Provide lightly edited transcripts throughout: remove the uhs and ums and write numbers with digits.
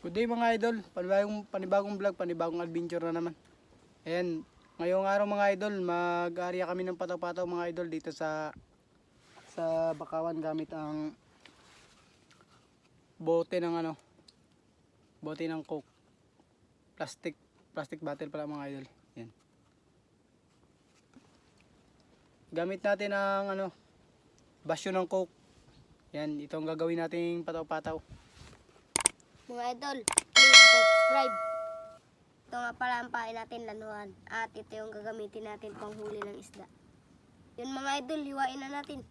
Good day mga idol, panibagong vlog, panibagong adventure na naman. Ayan, ngayong araw mga idol, mag-aarya kami ng pataw-pataw mga idol dito sa Bakawan gamit ang bote ng bote ng coke. Plastic bottle pala mga idol. Ayan. Gamit natin ang basyo ng coke. Yan, itong gagawin nating pataw-pataw. Mga idol, please subscribe. Ito nga pala ang pain natin, lanuhan. At ito yung gagamitin natin pang huli ng isda. Yun mga idol, hiwain na natin.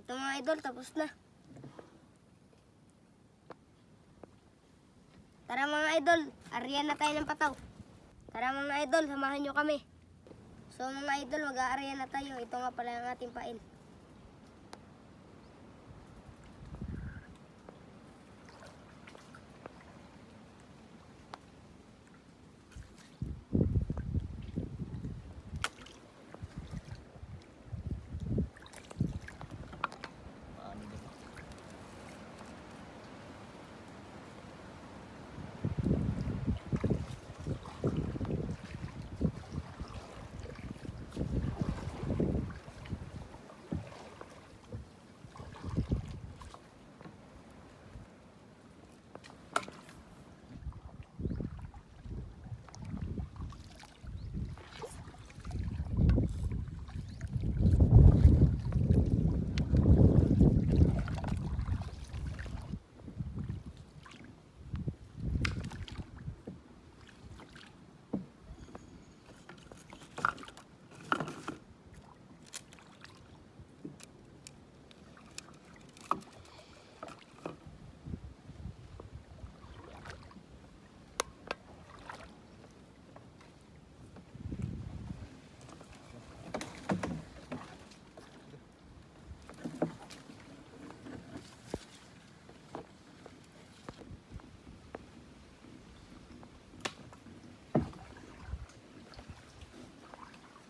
Ito mga idol, tapos na. Tara mga idol, aryan na tayo ng pataw. Tara mga idol, samahan nyo kami. So mga idol, mag-aaryan na tayo. Ito nga pala ang ating pain.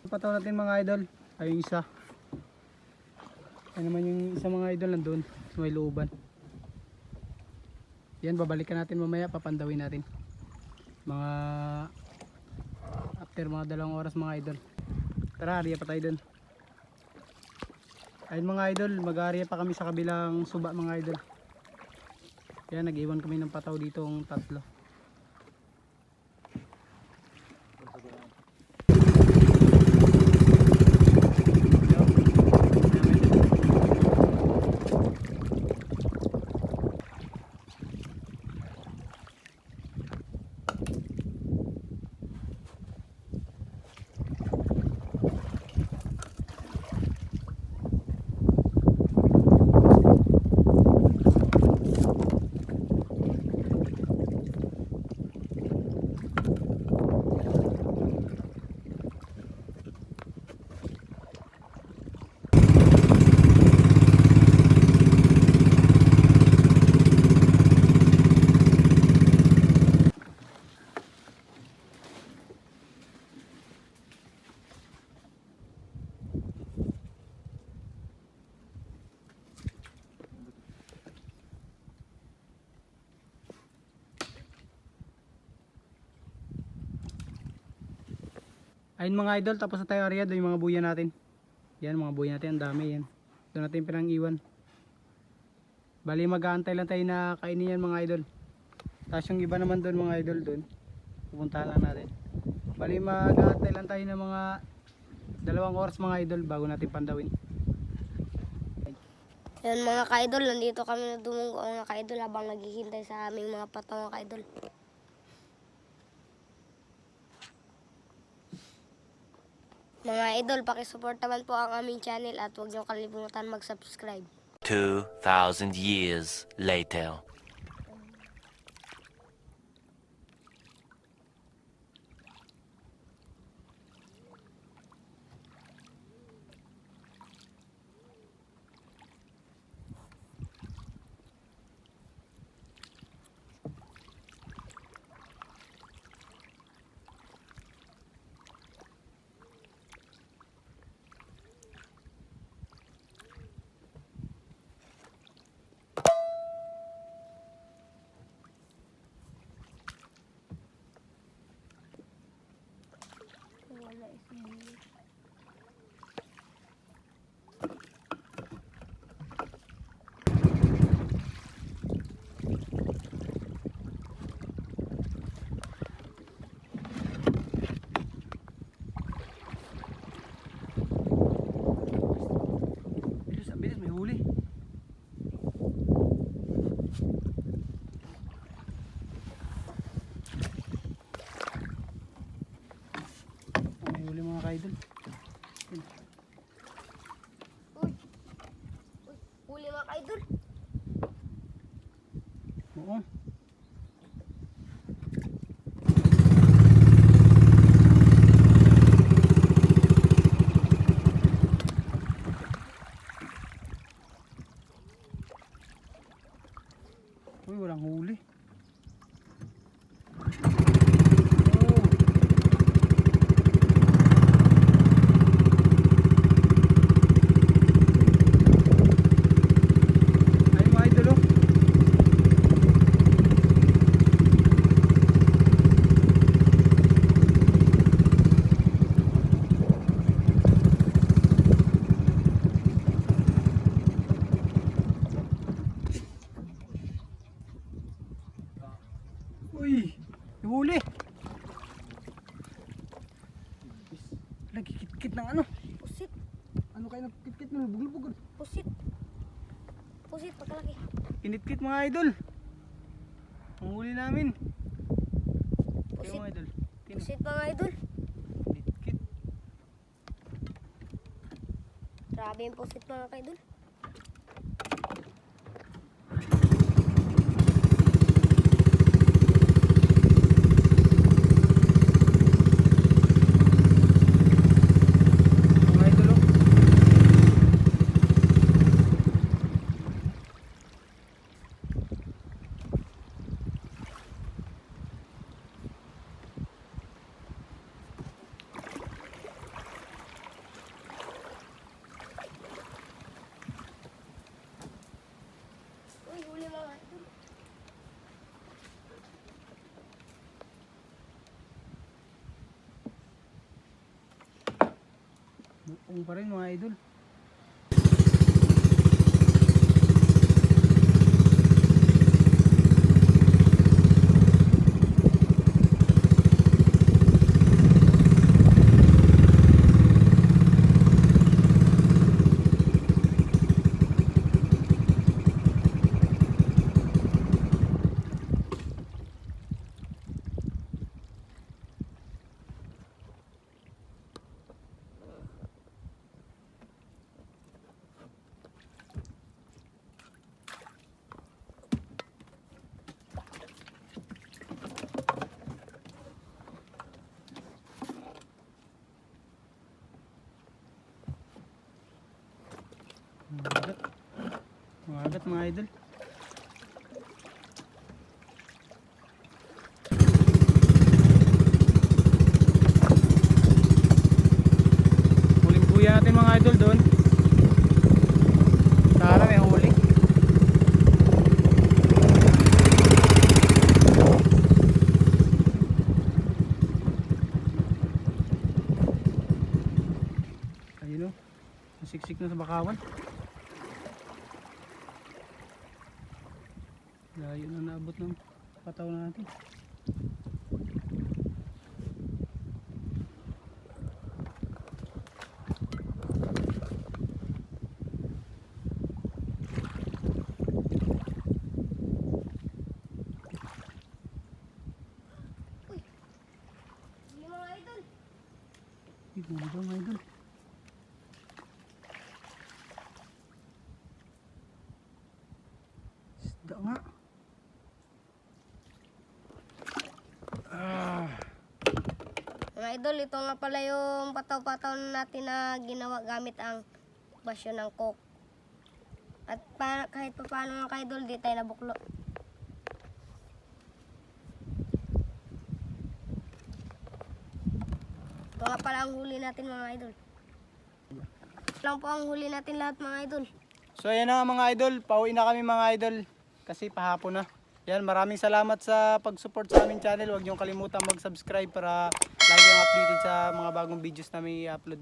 Pataw natin mga idol, ay yung isa. Ay naman yung isa mga idol nandun sa may looban. Yan, babalikan natin mamaya, papandawin natin. Mga after mga 2 oras mga idol. Tara, ariya pa tayo dun. Ayun mga idol, mag-aariya pa kami sa kabilang suba mga idol. Yan, nag-iwan kami ng pataw ditong 3. Ayun mga idol, tapos na tayo area, doon yung mga buya natin. Yan, mga buya natin, ang dami yan. Doon natin pinang iwan. Bali mag-aantay lang tayo na kainin yan mga idol. Tapos yung iba naman doon mga idol doon, pupuntahan lang natin. Bali mag-aantay lang tayo ng mga 2 oras mga idol bago natin pandawin. Yan mga ka-idol, nandito kami na dumunggo mga ka-idol habang naghihintay sa aming mga pataw mga ka-idol. Mga idol, pakisupport naman po ang aming channel at huwag niyo kalimutan mag-subscribe. 2,000 years later. mga ka-idol. Oo. Uy, walang huli. Oh. Ay mga idol oh. Uy, huli. Lagi kit-kit ng ano? Pusit. Ano kayo nagkit-kit ng lubog-lubog? Pusit. Pusit, pagkalaki. Kinit-kit mga idol. Ang huli namin. Kayo Pusit. mga idol. Tino. Pusit mga idol. Kinit-kit. Grabe yung pusit mga ka-idol. Mga idol oh. Uy, huli mga idol. Buong pa rin mga idol. Magat. Magat mga idol. Huling buya natin mga idol doon. Sana may huli. Ayun o. Siksik na sa bakawan. Layo na naabot ng pataw natin. Huli mga idol. Ito ba mga idol? Isda nga. Mga idol, ito nga pala yung pataw-pataw natin na ginawa gamit ang basyo ng coke. At kahit pa paano mga idol, di tayo nabuklo. Ito nga pala ang huli natin mga idol. Ito lang po ang huli natin lahat mga idol. So ayan na mga idol, pauwi na kami mga idol kasi pahapon na. Yan, maraming salamat sa pag-support sa aming channel. Huwag niyong kalimutan mag-subscribe para lagi kang updated sa mga bagong videos na may i-upload.